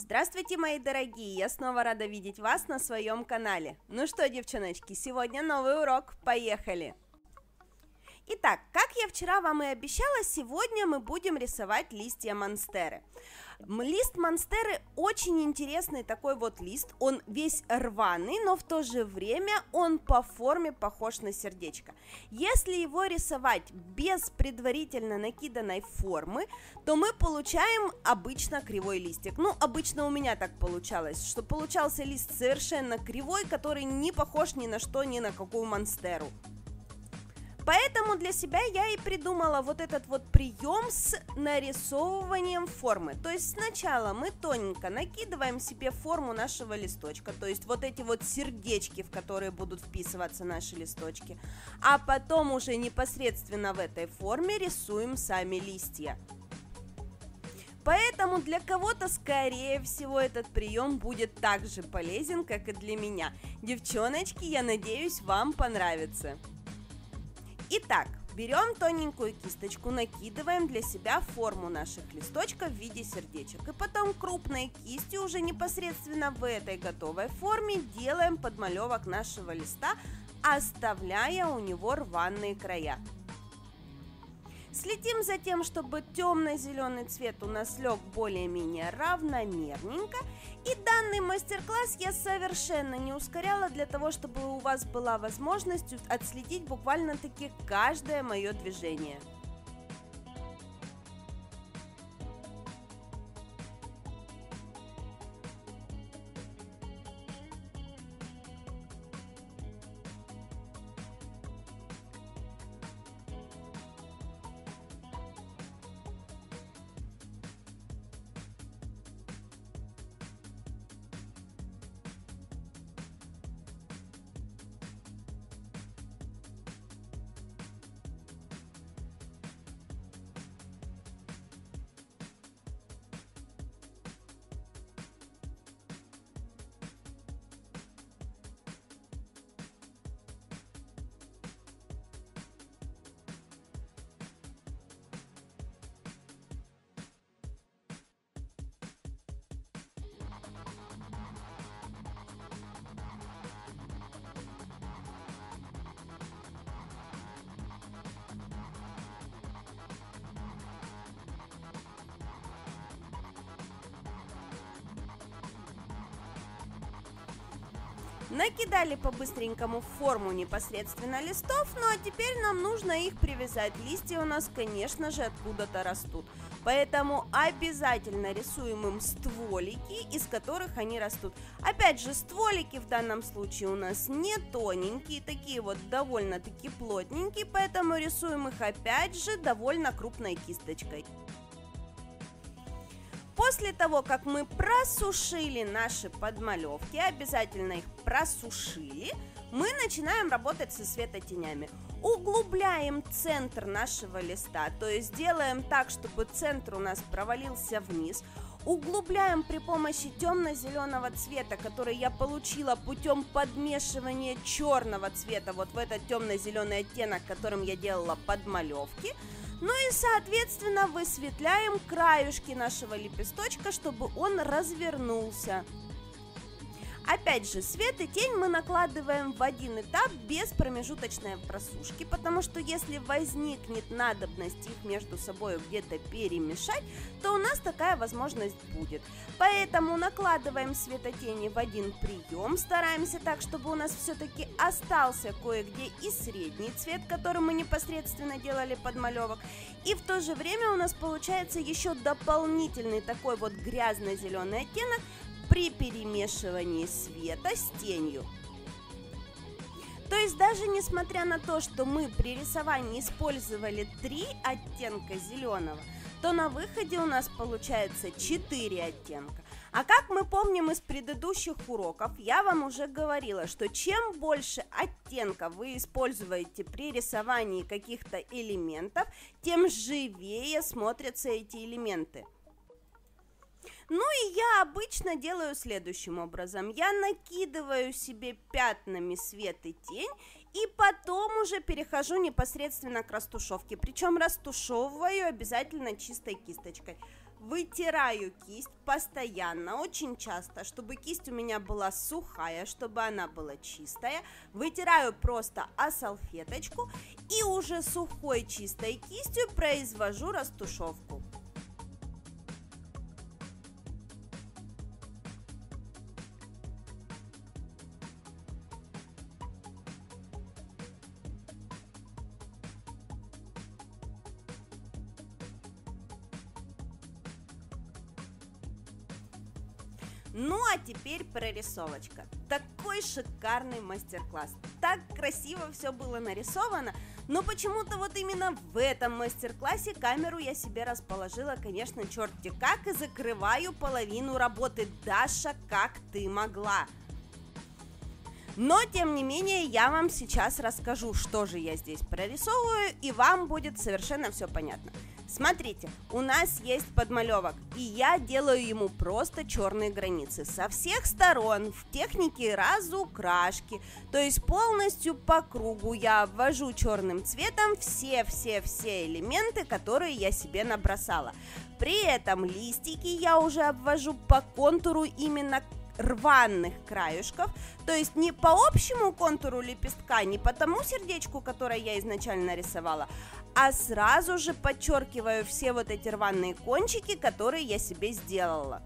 Здравствуйте, мои дорогие! Я снова рада видеть вас на своем канале. Ну что, девчоночки, сегодня новый урок. Поехали! Итак, как я вчера вам и обещала, сегодня мы будем рисовать листья монстеры. Лист монстеры очень интересный такой вот лист, он весь рваный, но в то же время он по форме похож на сердечко. Если его рисовать без предварительно накиданной формы, то мы получаем обычно кривой листик. Ну, обычно у меня так получалось, что получался лист совершенно кривой, который не похож ни на что, ни на какую монстеру. Поэтому для себя я и придумала вот этот вот прием с нарисовыванием формы. То есть сначала мы тоненько накидываем себе форму нашего листочка, то есть вот эти вот сердечки, в которые будут вписываться наши листочки, а потом уже непосредственно в этой форме рисуем сами листья. Поэтому для кого-то, скорее всего, этот прием будет так же полезен, как и для меня. Девчоночки, я надеюсь, вам понравится. Итак, берем тоненькую кисточку, накидываем для себя форму наших листочков в виде сердечек. И потом крупной кистью уже непосредственно в этой готовой форме делаем подмалевок нашего листа, оставляя у него рваные края. Следим за тем, чтобы темно-зеленый цвет у нас лег более-менее равномерненько. И данный мастер-класс я совершенно не ускоряла для того, чтобы у вас была возможность отследить буквально-таки каждое мое движение. Накидали по-быстренькому форму непосредственно листов, ну а теперь нам нужно их привязать. Листья у нас, конечно же, откуда-то растут. Поэтому обязательно рисуем им стволики, из которых они растут. Опять же, стволики в данном случае у нас не тоненькие, такие вот довольно-таки плотненькие, поэтому рисуем их опять же довольно крупной кисточкой. После того, как мы просушили наши подмалевки, обязательно их просушили, мы начинаем работать со светотенями. Углубляем центр нашего листа, то есть делаем так, чтобы центр у нас провалился вниз. Углубляем при помощи темно-зеленого цвета, который я получила путем подмешивания черного цвета, вот в этот темно-зеленый оттенок, которым я делала подмалевки. Ну и, соответственно, высветляем краюшки нашего лепесточка, чтобы он развернулся. Опять же, свет и тень мы накладываем в один этап без промежуточной просушки, потому что если возникнет надобность их между собой где-то перемешать, то у нас такая возможность будет. Поэтому накладываем светотени в один прием, стараемся так, чтобы у нас все-таки остался кое-где и средний цвет, которым мы непосредственно делали подмалевок, и в то же время у нас получается еще дополнительный такой вот грязно-зеленый оттенок при перемешивании света с тенью. То есть даже несмотря на то, что мы при рисовании использовали 3 оттенка зеленого, то на выходе у нас получается 4 оттенка. А как мы помним из предыдущих уроков, я вам уже говорила, что чем больше оттенков вы используете при рисовании каких-то элементов, тем живее смотрятся эти элементы. Ну и я обычно делаю следующим образом. Я накидываю себе пятнами свет и тень, и потом уже перехожу непосредственно к растушевке. Причем растушевываю обязательно чистой кисточкой. вытираю кисть постоянно, очень часто, чтобы кисть у меня была сухая, чтобы она была чистая. Вытираю просто о салфеточку и уже сухой чистой кистью произвожу растушевку. Ну а теперь прорисовочка. Такой шикарный мастер-класс. Так красиво все было нарисовано, но почему-то вот именно в этом мастер-классе камеру я себе расположила, конечно, черти как, и закрываю половину работы. Даша, как ты могла? Но, тем не менее, я вам сейчас расскажу, что же я здесь прорисовываю, и вам будет совершенно все понятно. Смотрите, у нас есть подмалевок, и я делаю ему просто черные границы со всех сторон в технике разукрашки, то есть полностью по кругу я обвожу черным цветом все элементы, которые я себе набросала. При этом листики я уже обвожу по контуру именно рваных краюшков, то есть не по общему контуру лепестка, не по тому сердечку, которое я изначально рисовала, а сразу же подчеркиваю все вот эти рваные кончики, которые я себе сделала.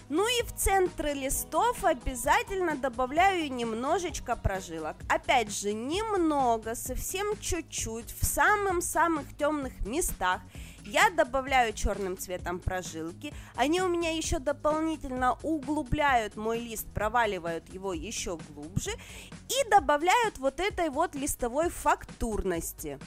Ну и в центры листов обязательно добавляю немножечко прожилок. Опять же, немного, совсем чуть-чуть, в самых темных местах. Я добавляю черным цветом прожилки, они у меня еще дополнительно углубляют мой лист, проваливают его еще глубже и добавляют вот этой вот листовой фактурности.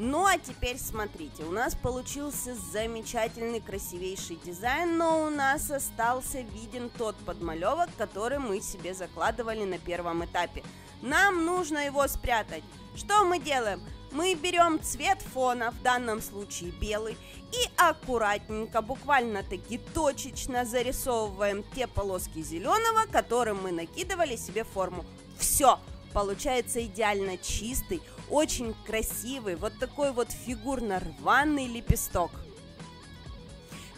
Ну а теперь смотрите, у нас получился замечательный, красивейший дизайн, но у нас остался виден тот подмалевок, который мы себе закладывали на первом этапе. Нам нужно его спрятать. Что мы делаем? Мы берем цвет фона, в данном случае белый, и аккуратненько, буквально-таки точечно зарисовываем те полоски зеленого, которым мы накидывали себе форму. Все! Получается идеально чистый, очень красивый, вот такой вот фигурно-рваный лепесток.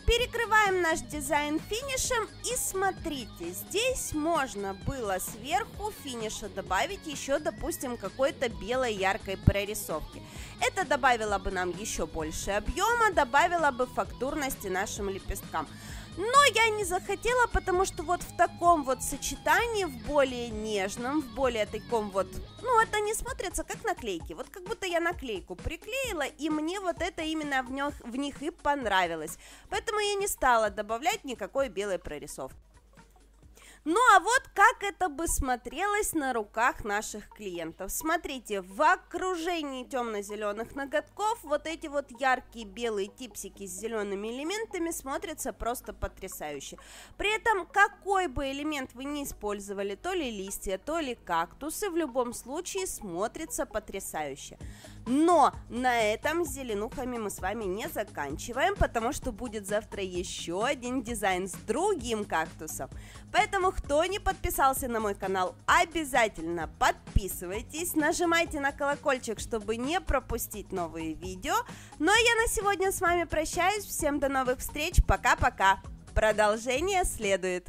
Перекрываем наш дизайн финишем и смотрите, здесь можно было сверху финиша добавить еще, допустим, какой-то белой яркой прорисовки. Это добавило бы нам еще больше объема, добавило бы фактурности нашим лепесткам. Но я не захотела, потому что вот в таком вот сочетании, в более нежном, в более таком вот, ну это не смотрится как наклейки, вот как будто я наклейку приклеила, и мне вот это именно в них и понравилось. Поэтому я не стала добавлять никакой белой прорисовки. Ну а вот как это бы смотрелось на руках наших клиентов. Смотрите, в окружении темно-зеленых ноготков вот эти вот яркие белые типсики с зелеными элементами смотрятся просто потрясающе. При этом какой бы элемент вы ни использовали, то ли листья, то ли кактусы, в любом случае смотрится потрясающе. Но на этом с зеленухами мы с вами не заканчиваем, потому что будет завтра еще один дизайн с другим кактусом. Поэтому, кто не подписался на мой канал, обязательно подписывайтесь, нажимайте на колокольчик, чтобы не пропустить новые видео. Ну а я на сегодня с вами прощаюсь, всем до новых встреч, пока-пока. Продолжение следует.